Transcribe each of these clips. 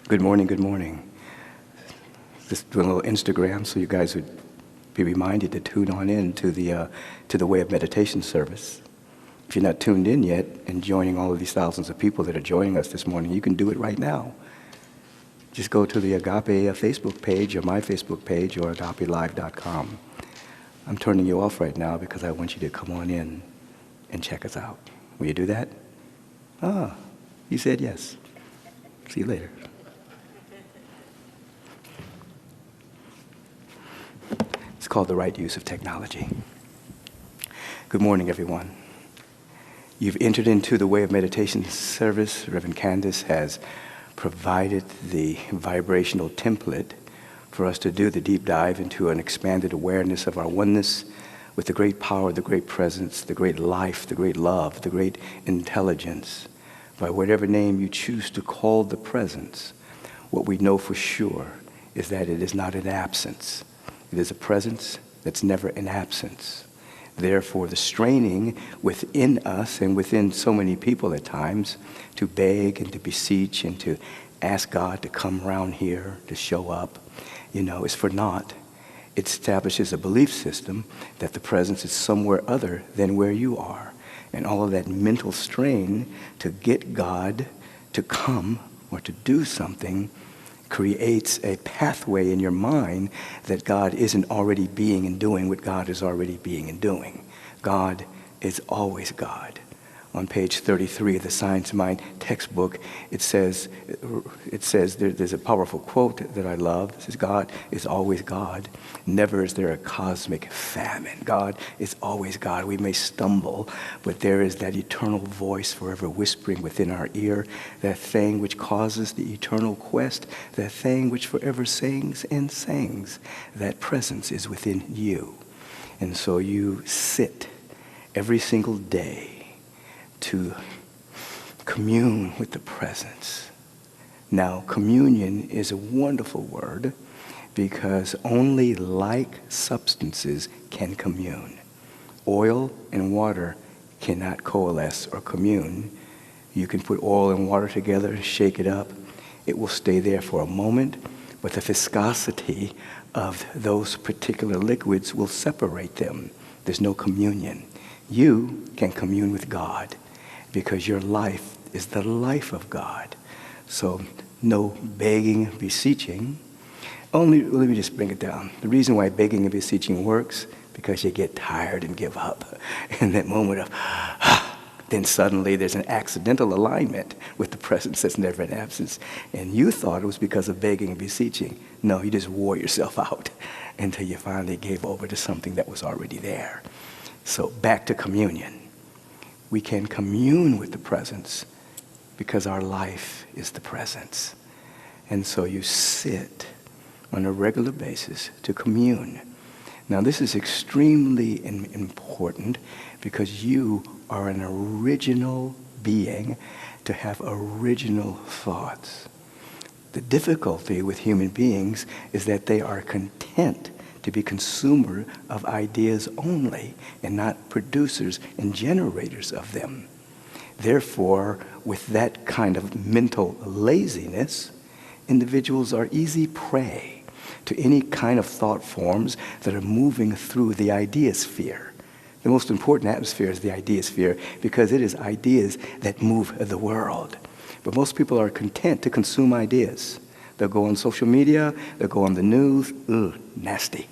Good morning, good morning. Just doing a little Instagram so you guys would be reminded to tune on in to the Way of Meditation service. If you're not tuned in yet and joining all of these thousands of people that are joining us this morning, you can do it right now. Just go to the Agape Facebook page or my Facebook page or agapelive.com. I'm turning you off right now because I want you to come on in and check us out. Will you do that? Ah, you said yes. See you later. It's called the right use of technology. Good morning, everyone. You've entered into the Way of Meditation service. Reverend Candace has provided the vibrational template for us to do the deep dive into an expanded awareness of our oneness with the great power, the great presence, the great life, the great love, the great intelligence. By whatever name you choose to call the presence, what we know for sure is that it is not an absence. It is a presence that's never an absence. Therefore, the straining within us and within so many people at times to beg and to beseech and to ask God to come around here, to show up, is for naught. It establishes a belief system that the presence is somewhere other than where you are. And all of that mental strain to get God to come or to do something creates a pathway in your mind that God isn't already being and doing what God is already being and doing. God is always God. On page 33 of the Science Mind textbook, it says there's a powerful quote that I love. It says, God is always God. Never is there a cosmic famine. God is always God. We may stumble, but there is that eternal voice forever whispering within our ear, that thing which causes the eternal quest, that thing which forever sings and sings. That presence is within you. And so you sit every single day to commune with the presence. Now, communion is a wonderful word because only like substances can commune. Oil and water cannot coalesce or commune. You can put oil and water together, shake it up. It will stay there for a moment, but the viscosity of those particular liquids will separate them. There's no communion. You can commune with God because your life is the life of God. So no begging, beseeching. Let me just bring it down. The reason why begging and beseeching works, because you get tired and give up. In that moment of, then suddenly there's an accidental alignment with the presence that's never in absence. And you thought it was because of begging and beseeching. No, you just wore yourself out until you finally gave over to something that was already there. So back to communion. We can commune with the presence because our life is the presence. And so you sit on a regular basis to commune. Now this is extremely important because you are an original being to have original thoughts. The difficulty with human beings is that they are content to be consumer of ideas only and not producers and generators of them. Therefore, with that kind of mental laziness, individuals are easy prey to any kind of thought forms that are moving through the idea sphere. The most important atmosphere is the idea sphere because it is ideas that move the world. But most people are content to consume ideas. They'll go on social media, they'll go on the news, nasty,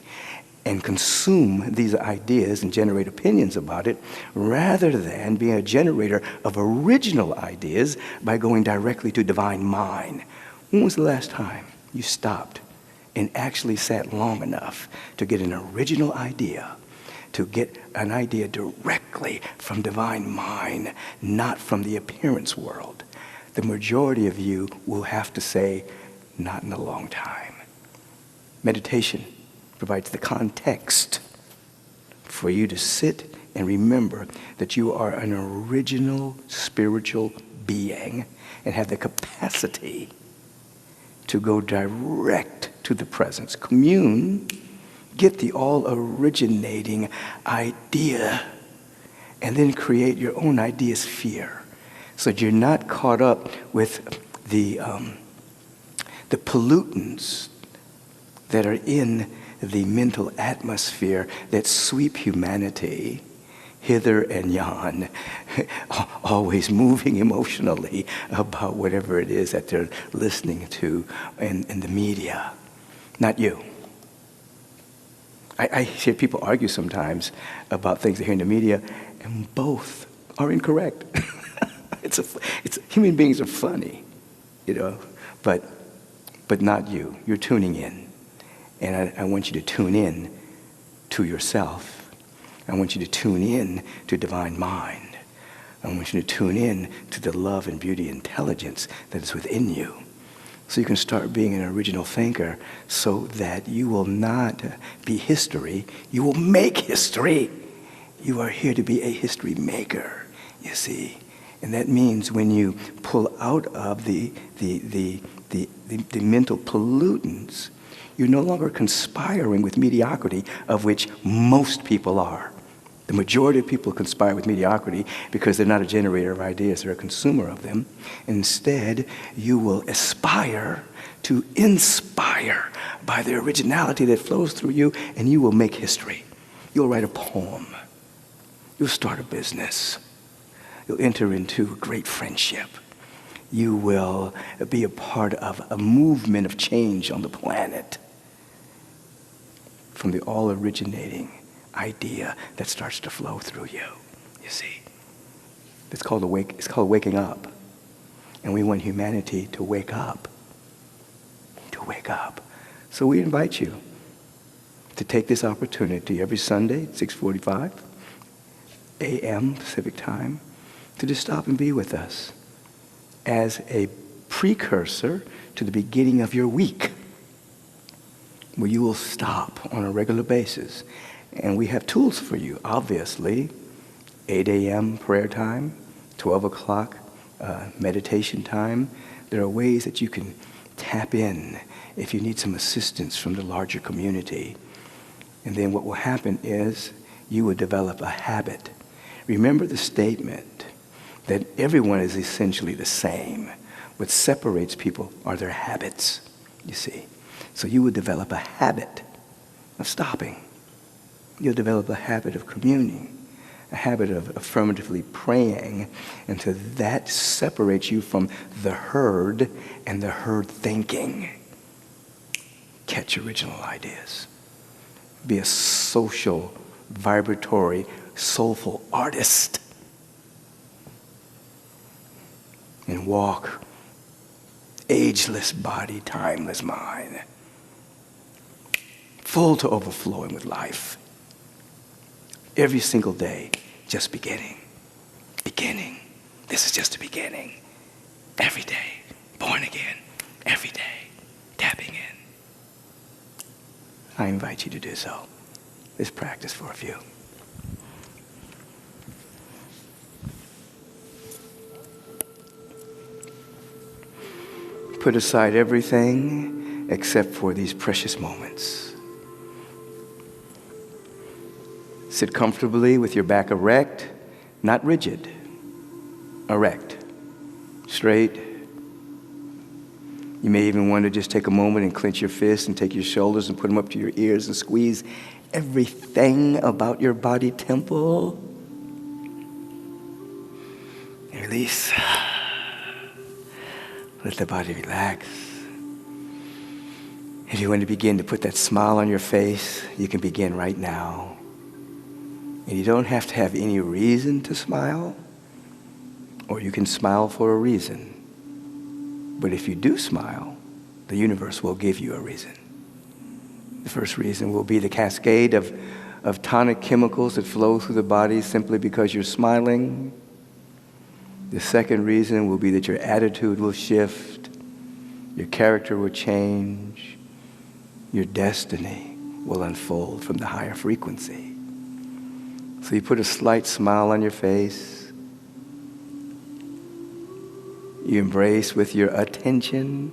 and consume these ideas and generate opinions about it rather than being a generator of original ideas by going directly to divine mind. When was the last time you stopped and actually sat long enough to get an original idea, to get an idea directly from divine mind, not from the appearance world? The majority of you will have to say, not in a long time. Meditation provides the context for you to sit and remember that you are an original spiritual being and have the capacity to go direct to the presence. Commune, get the all-originating idea, and then create your own idea sphere so that you're not caught up with the the pollutants that are in the mental atmosphere that sweep humanity hither and yon, always moving emotionally about whatever it is that they're listening to in the media. Not you. I hear people argue sometimes about things they hear in the media, and both are incorrect. Human beings are funny, but not you. You're tuning in. And I want you to tune in to yourself. I want you to tune in to divine mind. I want you to tune in to the love and beauty and intelligence that is within you. So you can start being an original thinker so that you will not be history, you will make history. You are here to be a history maker, you see. And that means when you pull out of the mental pollutants, you're no longer conspiring with mediocrity, of which most people are. The majority of people conspire with mediocrity because they're not a generator of ideas, they're a consumer of them. Instead, you will aspire to inspire by the originality that flows through you, and you will make history. You'll write a poem. You'll start a business. You'll enter into a great friendship. You will be a part of a movement of change on the planet from the all-originating idea that starts to flow through you, you see. It's called waking up. And we want humanity to wake up. To wake up. So we invite you to take this opportunity every Sunday at 6:45 a.m. Pacific time to just stop and be with us as a precursor to the beginning of your week, where you will stop on a regular basis. And we have tools for you, obviously. 8 a.m. prayer time, 12 o'clock meditation time. There are ways that you can tap in if you need some assistance from the larger community. And then what will happen is you will develop a habit. Remember the statement that everyone is essentially the same. What separates people are their habits, you see. So you will develop a habit of stopping. You'll develop a habit of communing, a habit of affirmatively praying, and so that separates you from the herd and the herd thinking. Catch original ideas. Be a social, vibratory, soulful artist. And walk ageless body, timeless mind. Full to overflowing with life. Every single day, just beginning. Beginning. This is just the beginning. Every day, born again. Every day, tapping in. I invite you to do so. Let's practice for a few. Put aside everything except for these precious moments. Sit comfortably with your back erect, not rigid, erect, straight. You may even want to just take a moment and clench your fists and take your shoulders and put them up to your ears and squeeze everything about your body temple. And release. Let the body relax. If you want to begin to put that smile on your face, you can begin right now. And you don't have to have any reason to smile, or you can smile for a reason. But if you do smile, the universe will give you a reason. The first reason will be the cascade of tonic chemicals that flow through the body simply because you're smiling. The second reason will be that your attitude will shift, your character will change, your destiny will unfold from the higher frequency. So you put a slight smile on your face. You embrace with your attention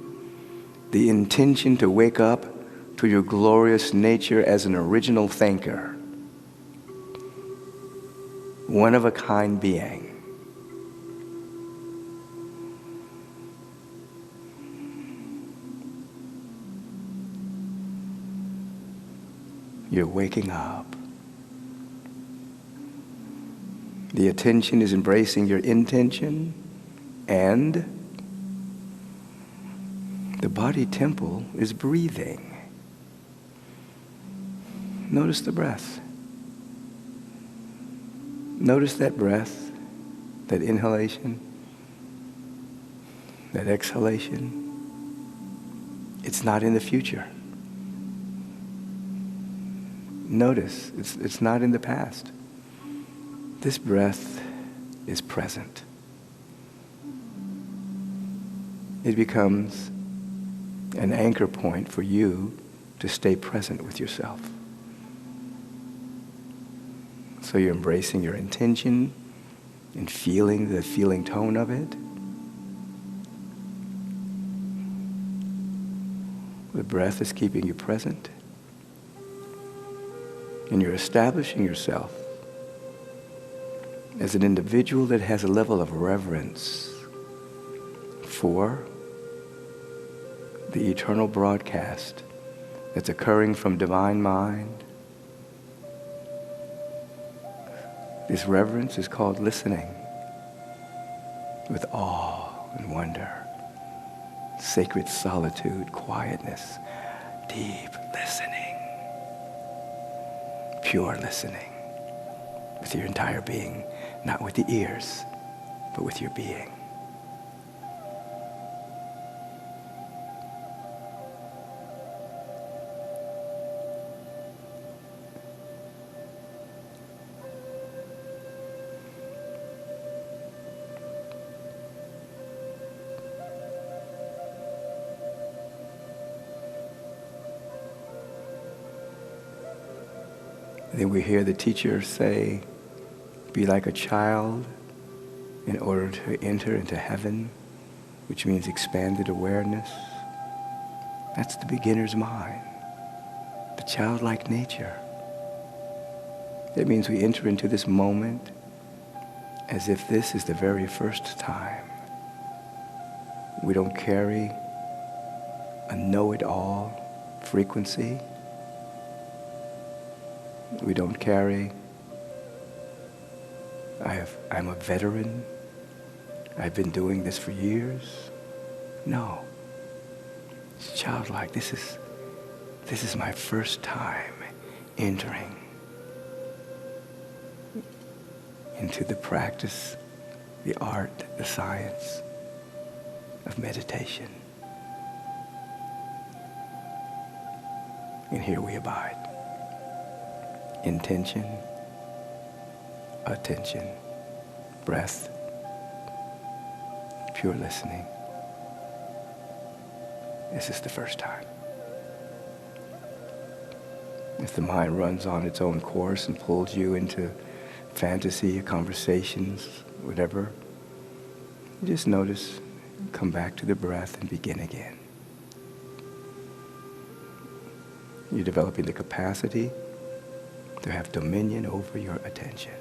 the intention to wake up to your glorious nature as an original thinker, one-of-a-kind being. You're waking up. The attention is embracing your intention, and the body temple is breathing. Notice the breath. Notice that breath, that inhalation, that exhalation. It's not in the future. Notice, it's not in the past. This breath is present. It becomes an anchor point for you to stay present with yourself. So you're embracing your intention and feeling the feeling tone of it. The breath is keeping you present. And you're establishing yourself as an individual that has a level of reverence for the eternal broadcast that's occurring from divine mind. This reverence is called listening with awe and wonder, sacred solitude, quietness, deep listening, pure listening with your entire being, not with the ears, but with your being. Then we hear the teacher say, be like a child in order to enter into heaven, which means expanded awareness. That's the beginner's mind, the childlike nature. That means we enter into this moment as if this is the very first time. We don't carry a know-it-all frequency. We don't carry, I'm a veteran, I've been doing this for years. No, it's childlike. This is my first time entering into the practice, the art, the science of meditation. And here we abide. Intention, attention, breath, pure listening. This is the first time. If the mind runs on its own course and pulls you into fantasy, conversations, whatever, you just notice, come back to the breath and begin again. You're developing the capacity to have dominion over your attention.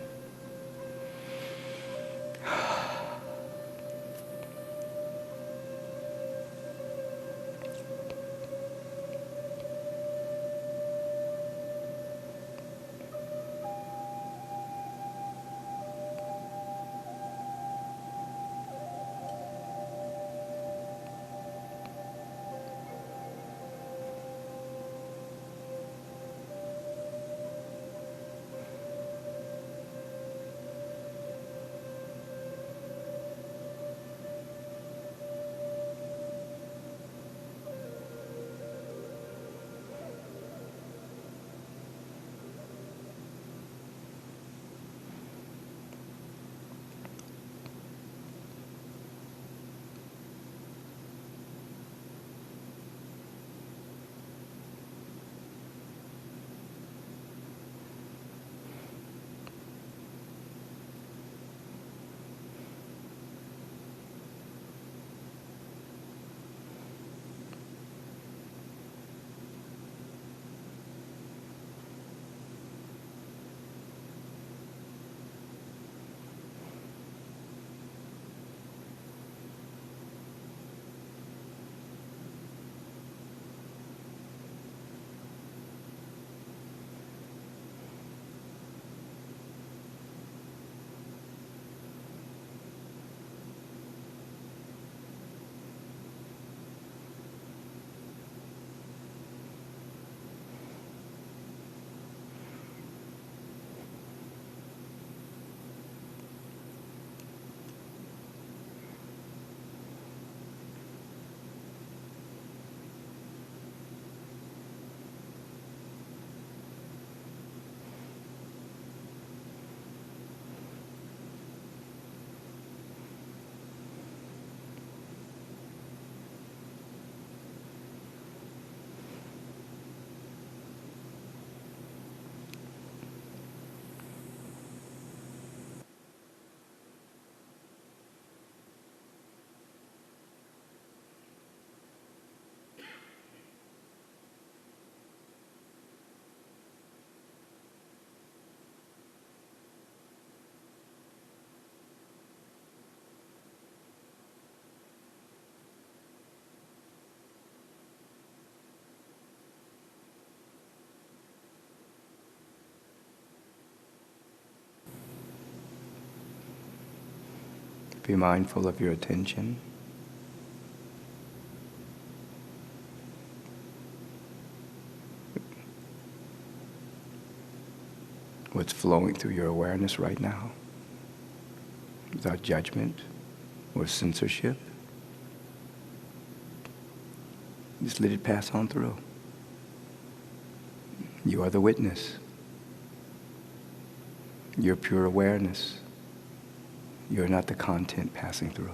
Be mindful of your attention. What's flowing through your awareness right now, without judgment or censorship. Just let it pass on through. You are the witness. You're pure awareness. You're not the content passing through.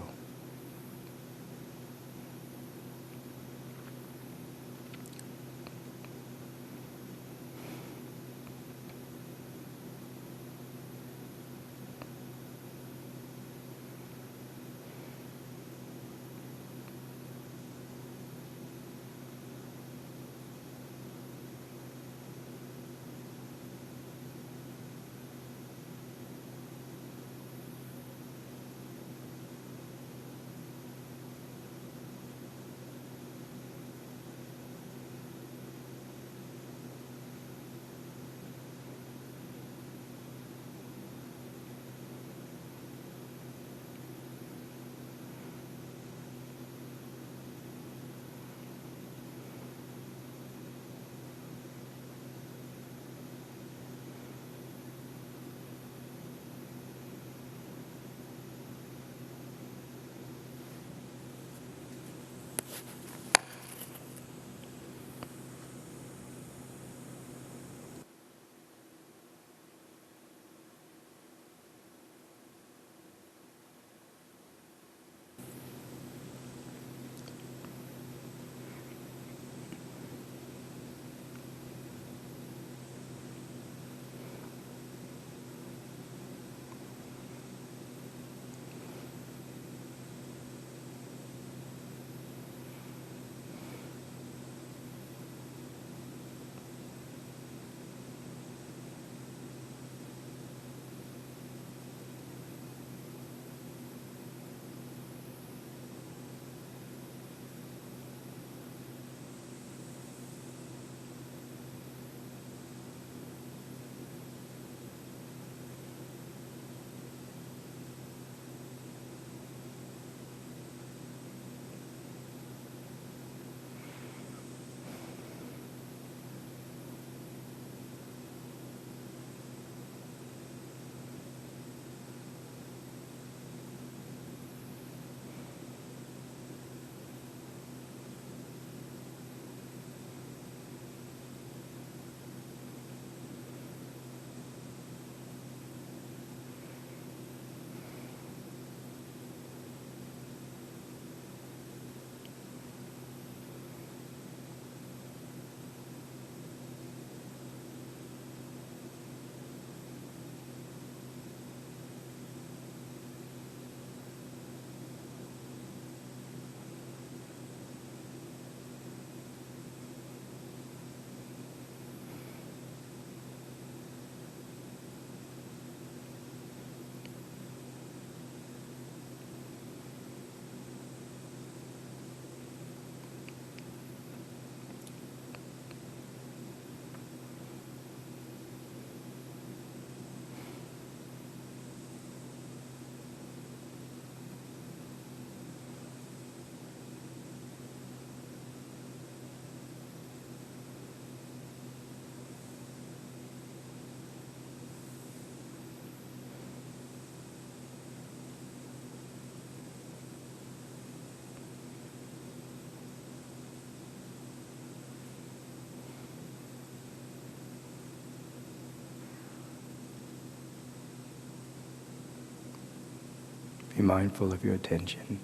Be mindful of your attention.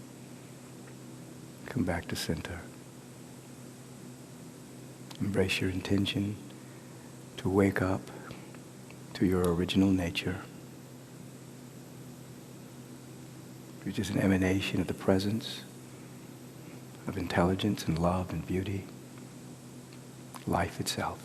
Come back to center. Embrace your intention to wake up to your original nature, which is an emanation of the presence of intelligence and love and beauty, life itself.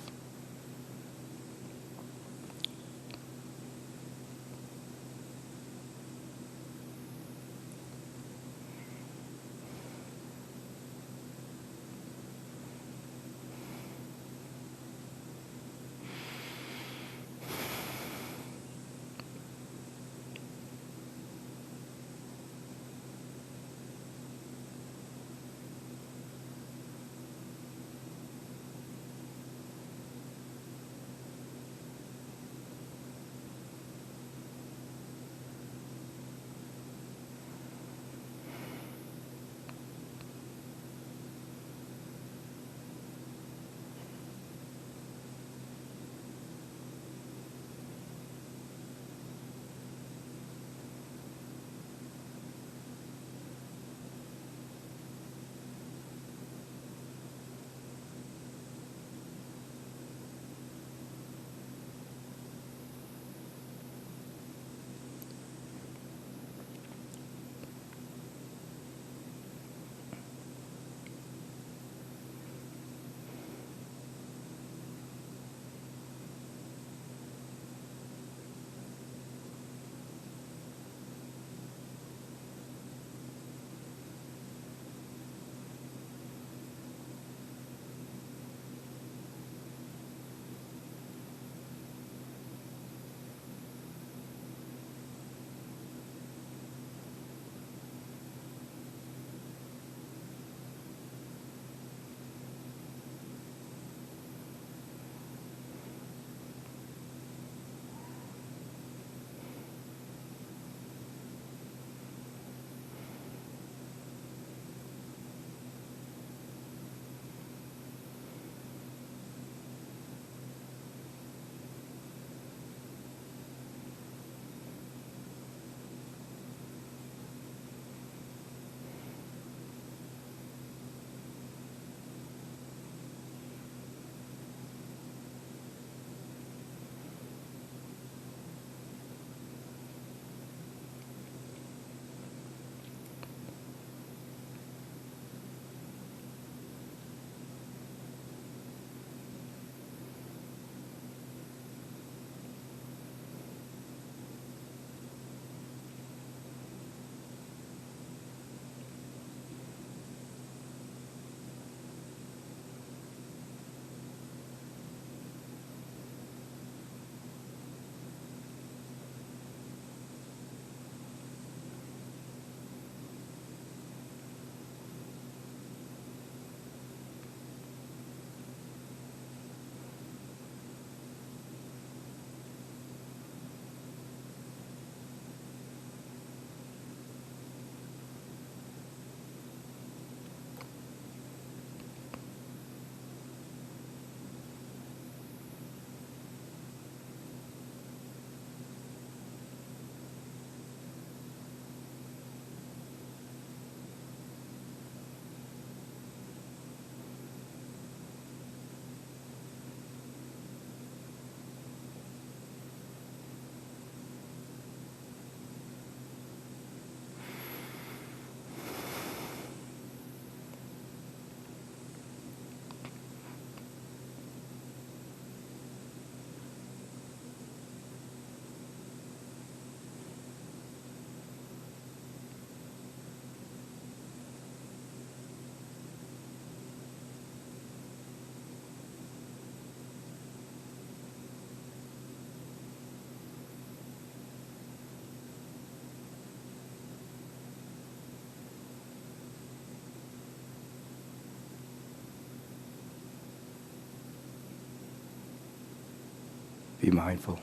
Be mindful.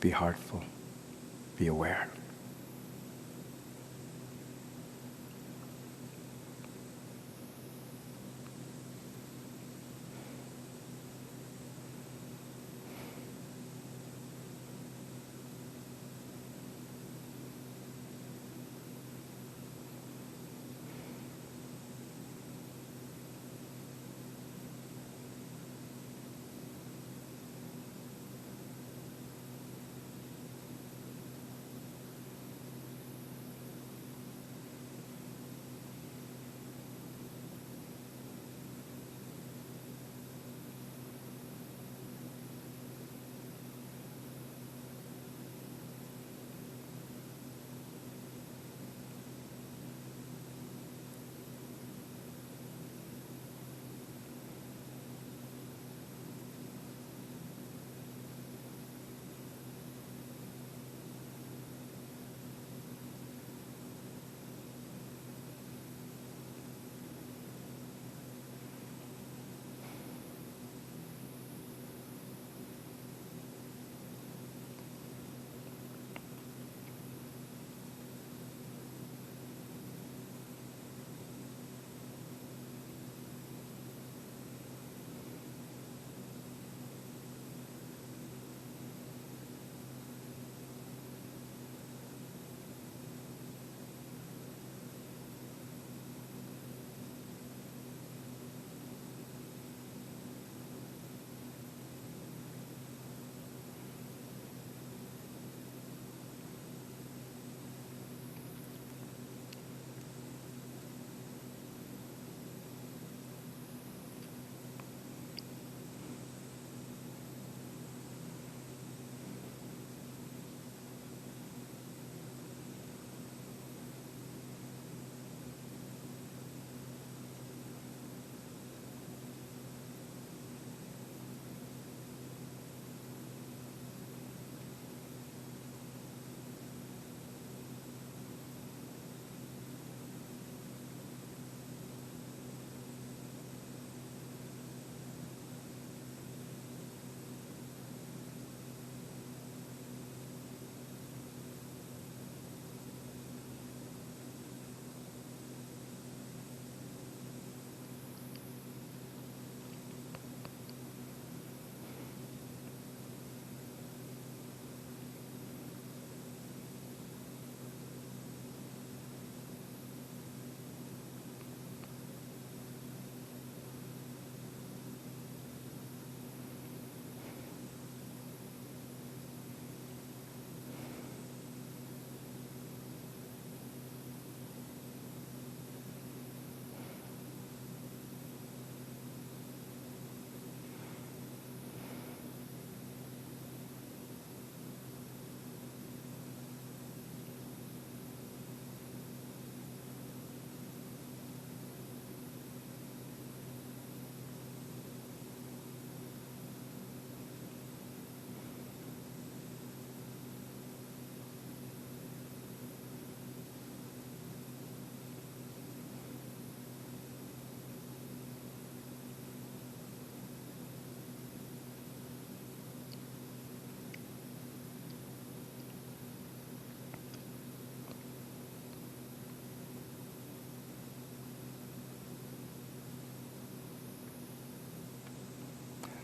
Be heartful. Be aware.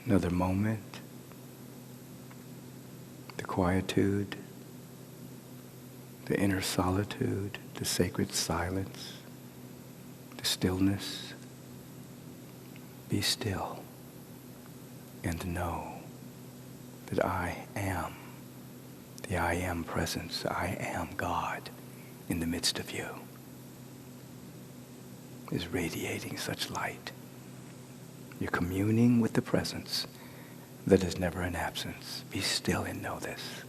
Another moment. The quietude, the inner solitude, the sacred silence, the stillness. Be still and know that I am, the I am presence, I am God in the midst of you, is radiating such light. You're communing with the presence that is never in absence. Be still and know this.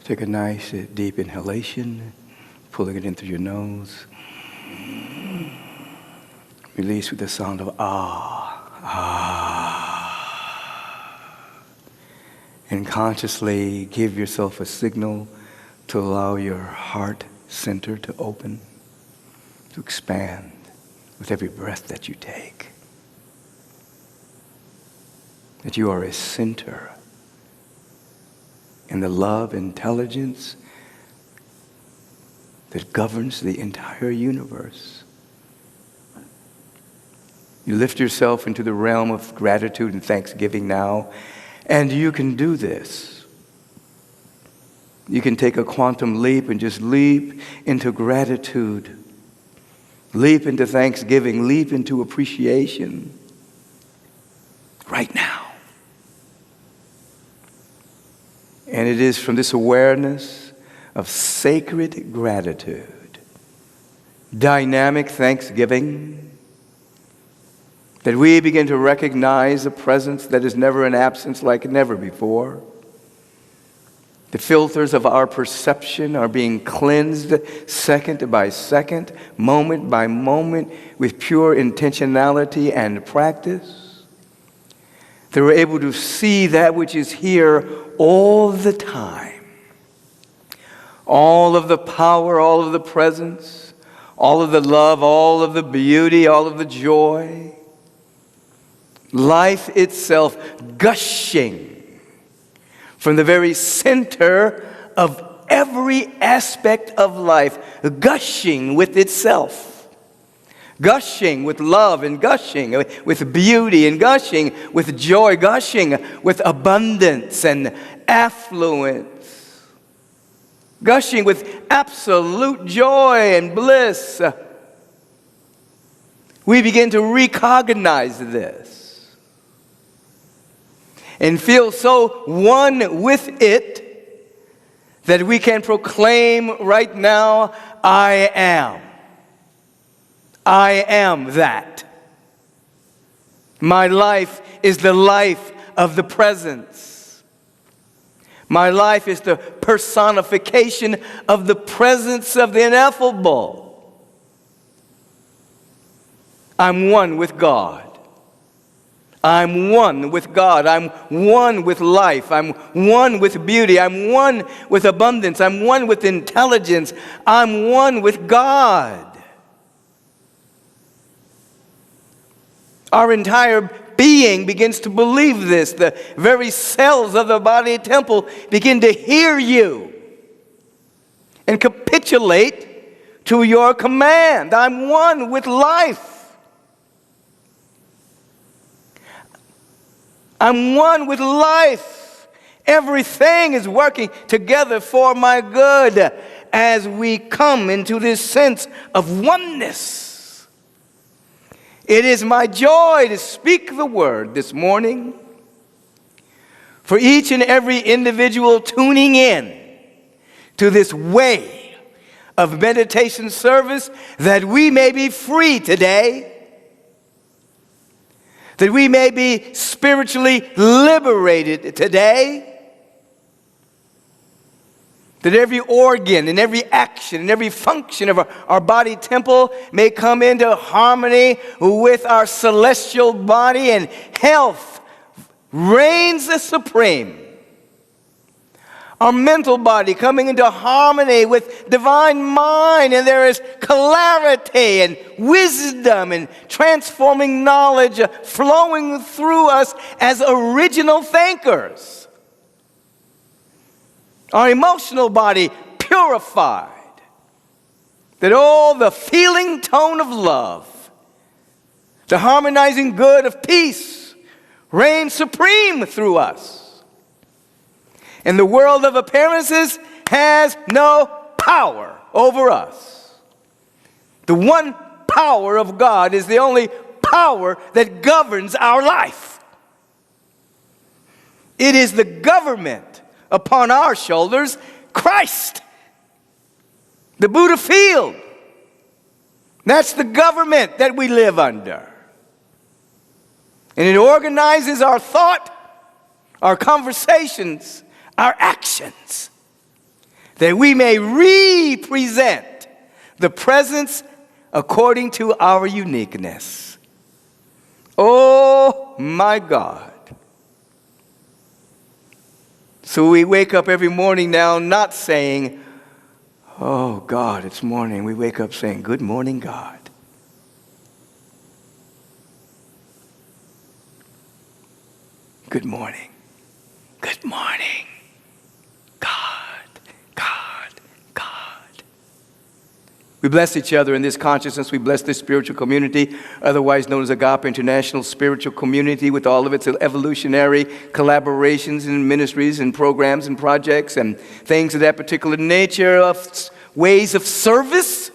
Take a nice deep inhalation, pulling it in through your nose. Release with the sound of ah, ah. And consciously give yourself a signal to allow your heart center to open, to expand with every breath that you take. That you are a center in the love intelligence that governs the entire universe. You lift yourself into the realm of gratitude and thanksgiving now, and you can do this. You can take a quantum leap and just leap into gratitude, leap into thanksgiving, leap into appreciation right now. And it is from this awareness of sacred gratitude, dynamic thanksgiving, that we begin to recognize a presence that is never an absence like never before. The filters of our perception are being cleansed second by second, moment by moment, with pure intentionality and practice. That we're able to see that which is here all the time. All of the power, all of the presence, all of the love, all of the beauty, all of the joy. Life itself gushing from the very center of every aspect of life, gushing with itself. Gushing with love and gushing with beauty and gushing with joy, gushing with abundance and affluence. Gushing with absolute joy and bliss. We begin to recognize this and feel so one with it that we can proclaim right now, I am. I am that. My life is the life of the presence. My life is the personification of the presence of the ineffable. I'm one with God. I'm one with God. I'm one with life. I'm one with beauty. I'm one with abundance. I'm one with intelligence. I'm one with God. Our entire being begins to believe this. The very cells of the body temple begin to hear you and capitulate to your command. I'm one with life. I'm one with life. Everything is working together for my good as we come into this sense of oneness. It is my joy to speak the word this morning for each and every individual tuning in to this way of meditation service, that we may be free today, that we may be spiritually liberated today, that every organ and every action and every function of our body temple may come into harmony with our celestial body, and health reigns supreme. Our mental body coming into harmony with divine mind, and there is clarity and wisdom and transforming knowledge flowing through us as original thinkers. Our emotional body purified, that all the feeling tone of love, the harmonizing good of peace reigns supreme through us. And the world of appearances has no power over us. The one power of God is the only power that governs our life. It is the government upon our shoulders, Christ, the Buddha field. That's the government that we live under. And it organizes our thought, our conversations, our actions. that we may represent the presence according to our uniqueness. Oh, my God. So we wake up every morning now not saying, oh, God, it's morning. We wake up saying, good morning, God. Good morning. Good morning. God, God, God. We bless each other in this consciousness. We bless this spiritual community, otherwise known as Agape International Spiritual Community, with all of its evolutionary collaborations and ministries and programs and projects and things of that particular nature, of ways of service.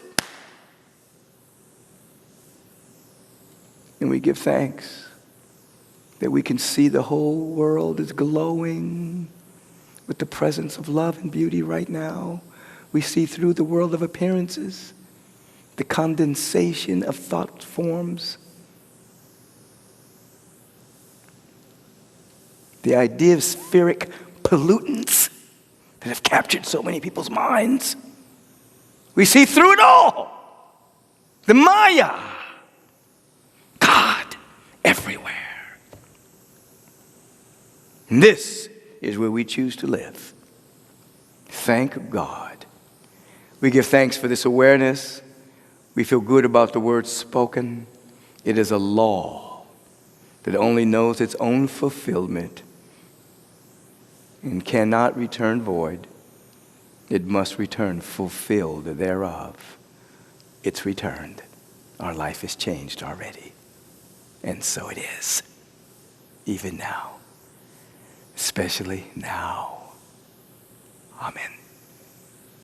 And we give thanks that we can see the whole world is glowing with the presence of love and beauty right now. We see through the world of appearances, the condensation of thought forms, the idea of spheric pollutants that have captured so many people's minds. We see through it all. The Maya. God everywhere. And this is where we choose to live. Thank God. We give thanks for this awareness. We feel good about the words spoken. It is a law that only knows its own fulfillment and cannot return void. It must return fulfilled thereof. It's returned. Our life is changed already. And so it is, even now. Especially now. Amen.